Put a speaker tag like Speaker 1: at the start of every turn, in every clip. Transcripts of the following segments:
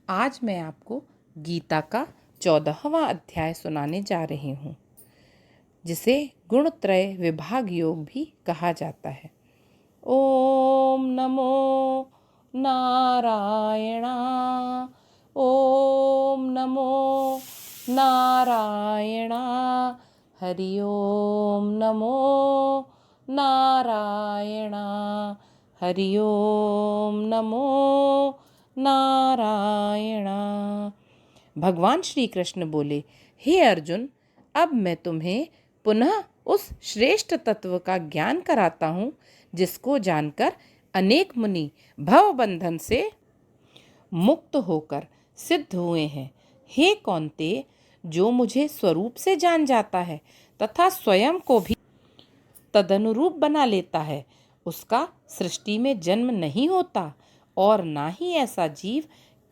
Speaker 1: आज मैं आपको गीता का 14वां अध्याय सुनाने जा रही हूँ, जिसे गुणत्रय विभाग योग भी कहा जाता है। ओम नमो नारायणा, ओम नमो नारायणा, हरि ओम नमो नारायणा, हरि ओम नमो नारायणा। भगवान श्री कृष्ण बोले, हे अर्जुन, अब मैं तुम्हें पुनः उस श्रेष्ठ तत्व का ज्ञान कराता हूँ जिसको जानकर अनेक मुनि भव बंधन से मुक्त होकर सिद्ध हुए हैं। हे कौन्तेय, जो मुझे स्वरूप से जान जाता है तथा स्वयं को भी तदनुरूप बना लेता है, उसका सृष्टि में जन्म नहीं होता और ना ही ऐसा जीव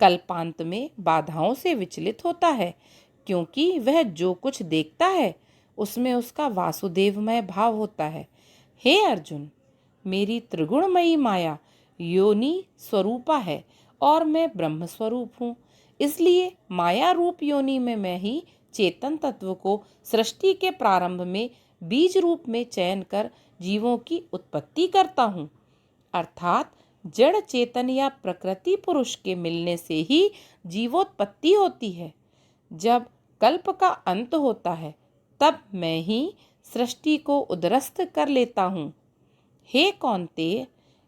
Speaker 1: कल्पांत में बाधाओं से विचलित होता है, क्योंकि वह जो कुछ देखता है उसमें उसका वासुदेवमय भाव होता है। हे अर्जुन, मेरी त्रिगुणमयी माया योनि स्वरूपा है और मैं ब्रह्म स्वरूप हूँ। इसलिए माया रूप योनि में मैं ही चेतन तत्व को सृष्टि के प्रारंभ में बीज रूप में चयन कर जीवों की उत्पत्ति करता हूँ। अर्थात जड़ चेतन या प्रकृति पुरुष के मिलने से ही जीवोत्पत्ति होती है। जब कल्प का अंत होता है तब मैं ही सृष्टि को उद्रस्त कर लेता हूँ। हे कौन्तेय,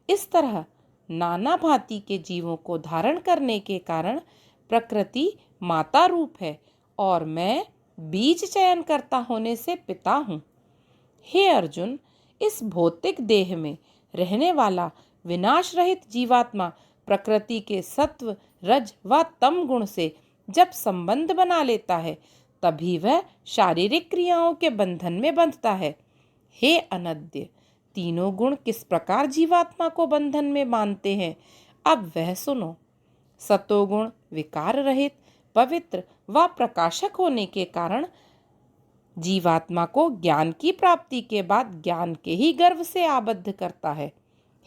Speaker 1: इस तरह नाना भांति के जीवों को धारण करने के कारण प्रकृति माता रूप है और मैं बीज चयन करता होने से पिता हूँ। हे अर्जुन, इस भौतिक देह में रहने वाला विनाश रहित जीवात्मा प्रकृति के सत्व, रज व तम गुण से जब संबंध बना लेता है तभी वह शारीरिक क्रियाओं के बंधन में बंधता है। हे अनद्य, तीनों गुण किस प्रकार जीवात्मा को बंधन में बांधते हैं, अब वह सुनो। सतोगुण विकार रहित, पवित्र व प्रकाशक होने के कारण जीवात्मा को ज्ञान की प्राप्ति के बाद ज्ञान के ही गर्भ से आबद्ध करता है।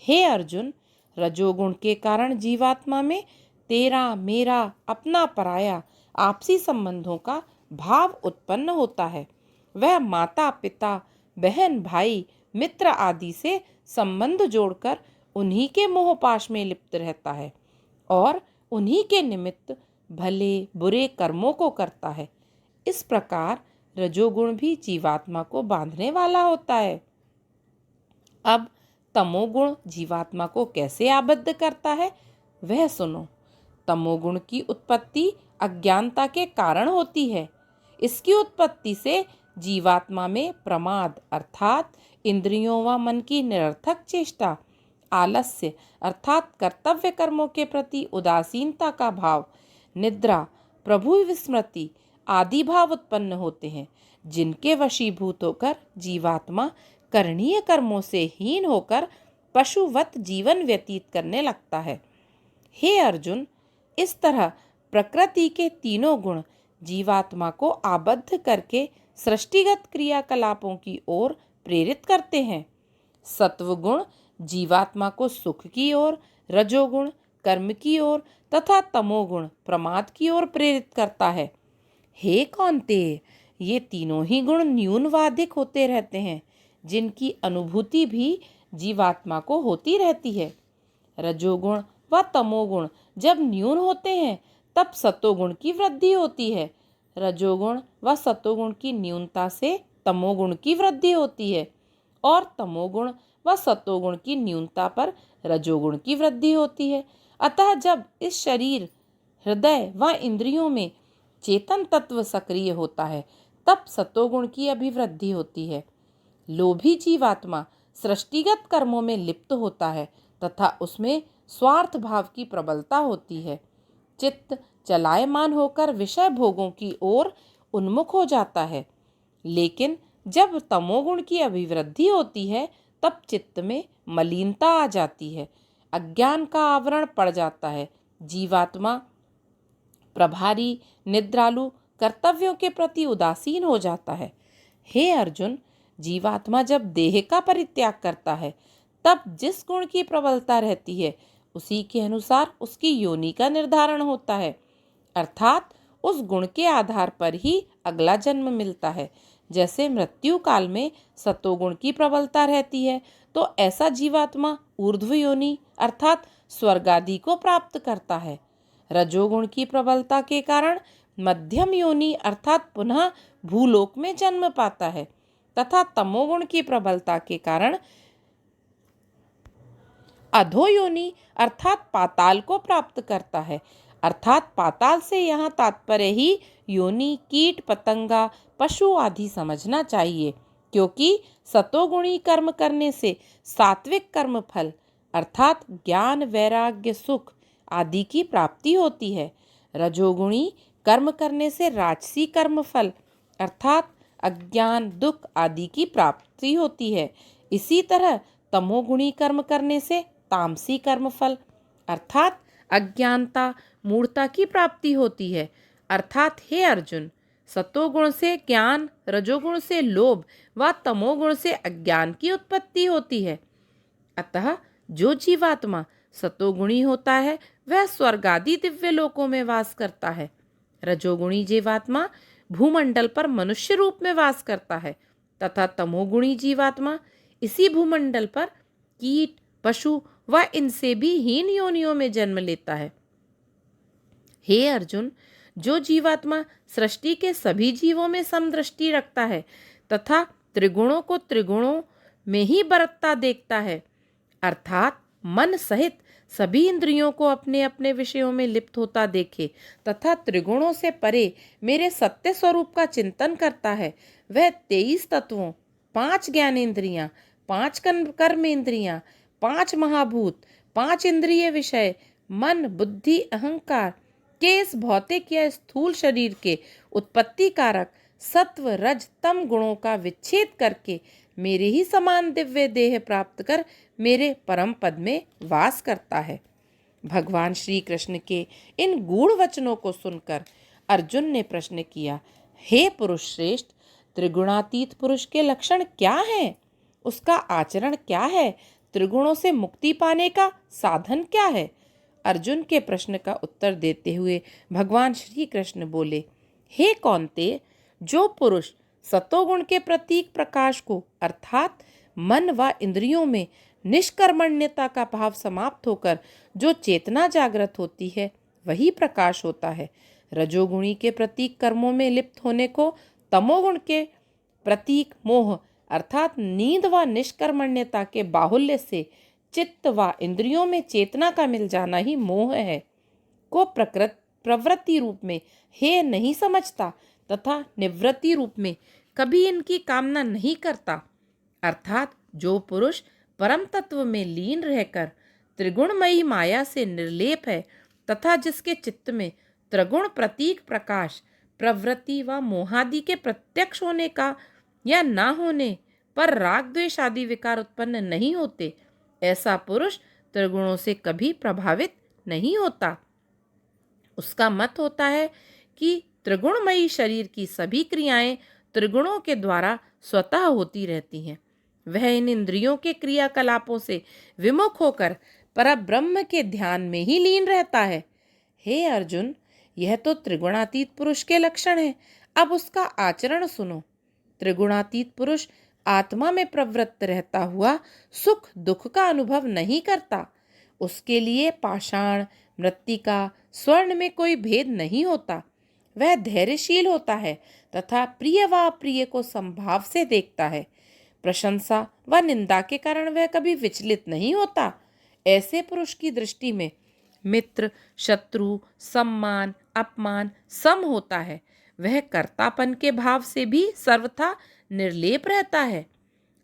Speaker 1: हे अर्जुन, रजोगुण के कारण जीवात्मा में तेरा मेरा अपना पराया आपसी संबंधों का भाव उत्पन्न होता है। वह माता पिता बहन भाई मित्र आदि से संबंध जोड़कर उन्हीं के मोहपाश में लिप्त रहता है और उन्हीं के निमित्त भले बुरे कर्मों को करता है। इस प्रकार रजोगुण भी जीवात्मा को बांधने वाला होता है। अब तमोगुण जीवात्मा को कैसे आबद्ध करता है वह सुनो। तमोगुण की उत्पत्ति अज्ञानता के कारण होती है। इसकी उत्पत्ति से जीवात्मा में प्रमाद अर्थात इंद्रियों व मन की निरर्थक चेष्टा, आलस्य अर्थात कर्तव्य कर्मों के प्रति उदासीनता का भाव, निद्रा, प्रभु विस्मृति आदि भाव उत्पन्न होते हैं, जिनके वशीभूत होकर जीवात्मा करणीय कर्मों से हीन होकर पशुवत जीवन व्यतीत करने लगता है। हे अर्जुन, इस तरह प्रकृति के तीनों गुण जीवात्मा को आबद्ध करके सृष्टिगत क्रियाकलापों की ओर प्रेरित करते हैं। सत्वगुण जीवात्मा को सुख की ओर, रजोगुण कर्म की ओर तथा तमोगुण प्रमाद की ओर प्रेरित करता है। हे कौन्तेय, ये तीनों ही गुण न्यून व अधिक होते रहते हैं, जिनकी अनुभूति भी जीवात्मा को होती रहती है। रजोगुण व तमोगुण जब न्यून होते हैं तब सतोगुण की वृद्धि होती है। रजोगुण व सतोगुण की न्यूनता से तमोगुण की वृद्धि होती है और तमोगुण व सतोगुण की न्यूनता पर रजोगुण की वृद्धि होती है। अतः जब इस शरीर, हृदय व इंद्रियों में चेतन तत्व सक्रिय होता है तब सतोगुण की अभिवृद्धि होती है। लोभी जीवात्मा सृष्टिगत कर्मों में लिप्त होता है तथा उसमें स्वार्थ भाव की प्रबलता होती है। चित्त चलायमान होकर विषय भोगों की ओर उन्मुख हो जाता है। लेकिन जब तमोगुण की अभिवृद्धि होती है तब चित्त में मलिनता आ जाती है, अज्ञान का आवरण पड़ जाता है। जीवात्मा प्रभारी, निद्रालु, कर्तव्यों के प्रति उदासीन हो जाता है। हे अर्जुन, जीवात्मा जब देह का परित्याग करता है तब जिस गुण की प्रबलता रहती है उसी के अनुसार उसकी योनि का निर्धारण होता है। अर्थात उस गुण के आधार पर ही अगला जन्म मिलता है। जैसे मृत्यु काल में सतोगुण की प्रबलता रहती है तो ऐसा जीवात्मा ऊर्ध्व योनि अर्थात स्वर्ग आदि को प्राप्त करता है। रजोगुण की प्रबलता के कारण मध्यम योनि अर्थात पुनः भूलोक में जन्म पाता है तथा तमोगुण की प्रबलता के कारण अधो योनि अर्थात पाताल को प्राप्त करता है। अर्थात पाताल से यहाँ तात्पर्य ही योनि, कीट, पतंगा, पशु आदि समझना चाहिए, क्योंकि सतोगुणी कर्म करने से सात्विक कर्म फल अर्थात ज्ञान, वैराग्य, सुख आदि की प्राप्ति होती है। रजोगुणी कर्म करने से राजसी कर्म फल अर्थात अज्ञान, दुख आदि की प्राप्ति होती है। इसी तरह तमोगुणी कर्म करने से तामसी कर्म फल अर्थात अज्ञानता, मूढ़ता की प्राप्ति होती है। अर्थात हे अर्जुन, सतोगुण से ज्ञान, रजोगुण से लोभ व तमोगुण से अज्ञान की उत्पत्ति होती है। अतः जो जीवात्मा सतोगुणी होता है वह स्वर्ग आदि दिव्य लोकों में वास करता है। रजोगुणी जीवात्मा भूमंडल पर मनुष्य रूप में वास करता है तथा तमोगुणी जीवात्मा इसी भूमंडल पर कीट, पशु व इनसे भी हीन योनियों में जन्म लेता है। हे अर्जुन, जो जीवात्मा सृष्टि के सभी जीवों में समदृष्टि रखता है तथा त्रिगुणों को त्रिगुणों में ही बरतता देखता है अर्थात मन सहित सभी इंद्रियों को अपने अपने विषयों में लिप्त होता देखे तथा त्रिगुणों से परे मेरे सत्य स्वरूप का चिंतन करता है, वह 23 तत्वों, 5 ज्ञानेंद्रियां, 5 कर्म इंद्रियां, 5 महाभूत, 5 इंद्रिय विषय, मन, बुद्धि, अहंकार के इस भौतिक या स्थूल शरीर के उत्पत्ति कारक सत्व, रज, तम गुणों का विच्छेद करके मेरे ही समान दिव्य देह प्राप्त कर मेरे परम पद में वास करता है। भगवान श्री कृष्ण के इन गूढ़ वचनों को सुनकर अर्जुन ने प्रश्न किया, हे पुरुष श्रेष्ठ, त्रिगुणातीत पुरुष के लक्षण क्या हैं? उसका आचरण क्या है? त्रिगुणों से मुक्ति पाने का साधन क्या है? अर्जुन के प्रश्न का उत्तर देते हुए भगवान श्री कृष्ण बोले, हे कौन्तेय, जो पुरुष सतोगुण के प्रतीक प्रकाश को अर्थात मन व इंद्रियों में निष्कर्मण्यता का भाव समाप्त होकर जो चेतना जागृत होती है वही प्रकाश होता है। रजोगुणी के प्रतीक कर्मों में लिप्त होने को तमोगुण के प्रतीक मोह अर्थात नींद व निष्कर्मण्यता के बाहुल्य से चित्त व इंद्रियों में चेतना का मिल जाना ही मोह है को प्रवृत्ति रूप में हे नहीं समझता तथा निवृत्ति रूप में कभी इनकी कामना नहीं करता। अर्थात जो पुरुष परम तत्व में लीन रहकर त्रिगुणमयी माया से निर्लेप है तथा जिसके चित्त में त्रिगुण प्रतीक प्रकाश प्रवृत्ति व मोहादि के प्रत्यक्ष होने का या ना होने पर राग द्वेष आदि विकार उत्पन्न नहीं होते, ऐसा पुरुष त्रिगुणों से कभी प्रभावित नहीं होता। उसका मत होता है कि त्रिगुणमयी शरीर की सभी क्रियाएं त्रिगुणों के द्वारा स्वतः होती रहती हैं। वह इन इंद्रियों के क्रियाकलापों से विमुख होकर परब्रह्म के ध्यान में ही लीन रहता है। हे अर्जुन, यह तो त्रिगुणातीत पुरुष के लक्षण है। अब उसका आचरण सुनो। त्रिगुणातीत पुरुष आत्मा में प्रवृत्त रहता हुआ सुख दुख का अनुभव नहीं करता। उसके लिए पाषाण, मृत्तिका, स्वर्ण में कोई भेद नहीं होता। वह धैर्यशील होता है तथा प्रिय व अप्रिय को संभाव से देखता है। प्रशंसा व निंदा के कारण वह कभी विचलित नहीं होता। ऐसे पुरुष की दृष्टि में मित्र, शत्रु, सम्मान, अपमान सम होता है। वह कर्तापन के भाव से भी सर्वथा निर्लेप रहता है।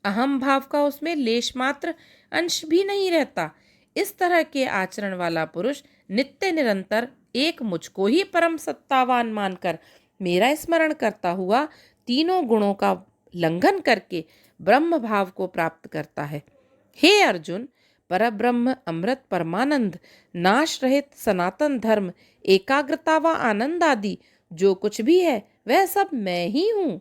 Speaker 1: अहम भाव का उसमें लेश मात्र अंश भी नहीं रहता। इस तरह के आचरण वाला पुरुष नित्य निरंतर एक मुझको ही परम सत्तावान मानकर मेरा स्मरण करता हुआ तीनों गुणों का लंघन करके ब्रह्म भाव को प्राप्त करता है। हे अर्जुन, परब्रह्म, अमृत, परमानंद, नाश रहित सनातन धर्म, एकाग्रता व आनंद आदि जो कुछ भी है वह सब मैं ही हूँ।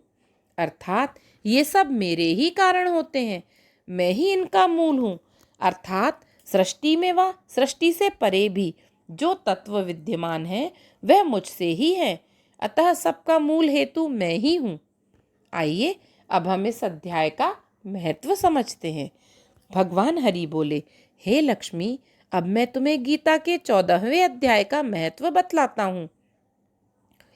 Speaker 1: अर्थात ये सब मेरे ही कारण होते हैं, मैं ही इनका मूल हूँ। अर्थात सृष्टि में व सृष्टि से परे भी जो तत्व विद्यमान है वह मुझसे ही है, अतः सबका मूल हेतु मैं ही हूँ। आइए अब हम इस अध्याय का महत्व समझते हैं। भगवान हरि बोले, हे लक्ष्मी, अब मैं तुम्हें गीता के 14वें अध्याय का महत्व बतलाता हूँ।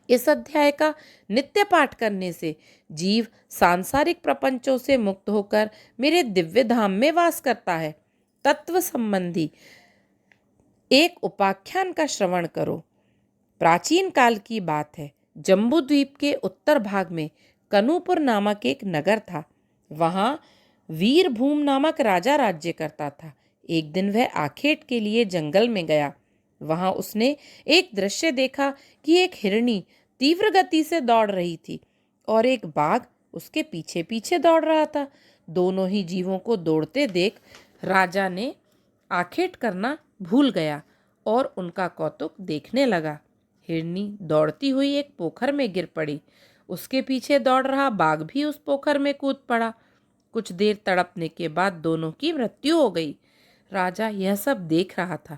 Speaker 1: इस अध्याय का नित्य पाठ करने से जीव सांसारिक प्रपंचों से मुक्त होकर मेरे दिव्य धाम में वास करता है। तत्व संबंधी एक उपाख्यान का श्रवण करो। प्राचीन काल की बात है। जम्बू द्वीप के उत्तर भाग में कनूपुर नामक एक नगर था। वहां वीरभूम नामक राजा राज्य करता था। एक दिन वह आखेट के लिए जंगल में गया। वहां उसने एक दृश्य देखा कि एक हिरनी तीव्र गति से दौड़ रही थी और एक बाघ उसके पीछे पीछे दौड़ रहा था। दोनों ही जीवों को दौड़ते देख राजा ने आखेट करना भूल गया और उनका कौतुक देखने लगा। हिरनी दौड़ती हुई एक पोखर में गिर पड़ी। उसके पीछे दौड़ रहा बाघ भी उस पोखर में कूद पड़ा। कुछ देर तड़पने के बाद दोनों की मृत्यु हो गई। राजा यह सब देख रहा था।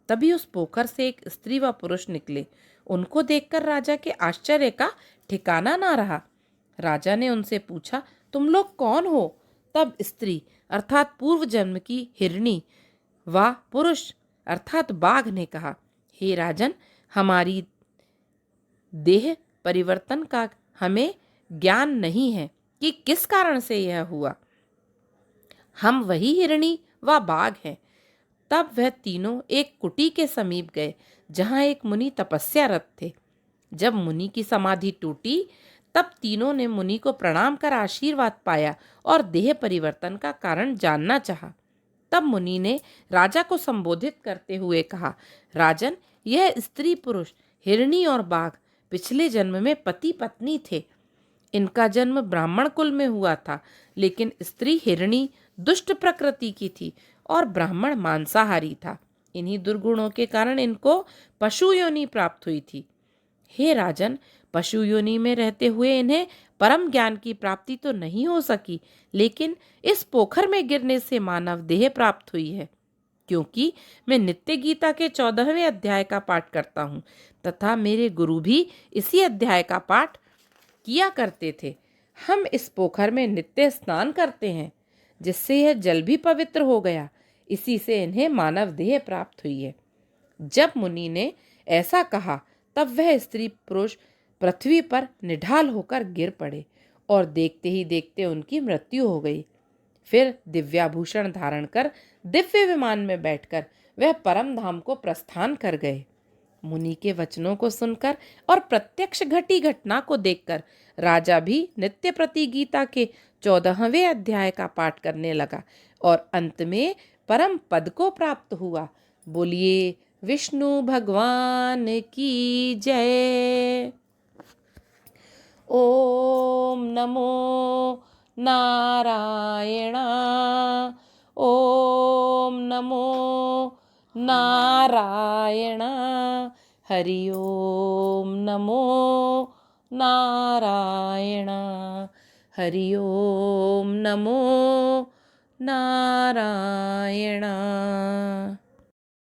Speaker 1: तभी उस पोखर से एक स्त्री व पुरुष निकले। उनको देखकर राजा के आश्चर्य का ठिकाना ना रहा। राजा ने उनसे पूछा, तुम लोग कौन हो? तब स्त्री अर्थात पूर्व जन्म की हिरनी व पुरुष अर्थात बाघ ने कहा, हे राजन, हमारी देह परिवर्तन का हमें ज्ञान नहीं है कि किस कारण से यह हुआ। हम वही हिरणी व बाघ हैं। तब वह तीनों एक कुटी के समीप गए जहां एक मुनि तपस्यारत थे। जब मुनि की समाधि टूटी तब तीनों ने मुनि को प्रणाम कर आशीर्वाद पाया और देह परिवर्तन का कारण जानना चाहा। तब मुनि ने राजा को संबोधित करते हुए कहा, राजन, यह स्त्री पुरुष हिरणी और बाघ पिछले जन्म में पति पत्नी थे। इनका जन्म ब्राह्मण कुल में हुआ था, लेकिन स्त्री हिरणी दुष्ट प्रकृति की थी और ब्राह्मण मांसाहारी था। इन्हीं दुर्गुणों के कारण इनको पशु योनि प्राप्त हुई थी। हे राजन, पशु योनि में रहते हुए इन्हें परम ज्ञान की प्राप्ति तो नहीं हो सकी, लेकिन इस पोखर में गिरने से मानव देह प्राप्त हुई है। क्योंकि मैं नित्य गीता के 14वें अध्याय का पाठ करता हूँ तथा मेरे गुरु भी इसी अध्याय का पाठ किया करते थे। हम इस पोखर में नित्य स्नान करते हैं, जिससे यह जल भी पवित्र हो गया। इसी से इन्हें मानव देह प्राप्त हुई है। जब मुनि ने ऐसा कहा तब वह स्त्री पुरुष पृथ्वी पर निढाल होकर गिर पड़े और देखते ही देखते उनकी मृत्यु हो गई। फिर दिव्याभूषण धारण कर दिव्य विमान में बैठकर वह परम धाम को प्रस्थान कर गए। मुनि के वचनों को सुनकर और प्रत्यक्ष घटी घटना को देखकर राजा भी नित्य प्रति गीता के 14वें अध्याय का पाठ करने लगा और अंत में परम पद को प्राप्त हुआ। बोलिए विष्णु भगवान की जय। ओम नमो नारायण। ओम नमो नारायण। हरि ओम नमो नारायण। हरि ओम नमो नारायण।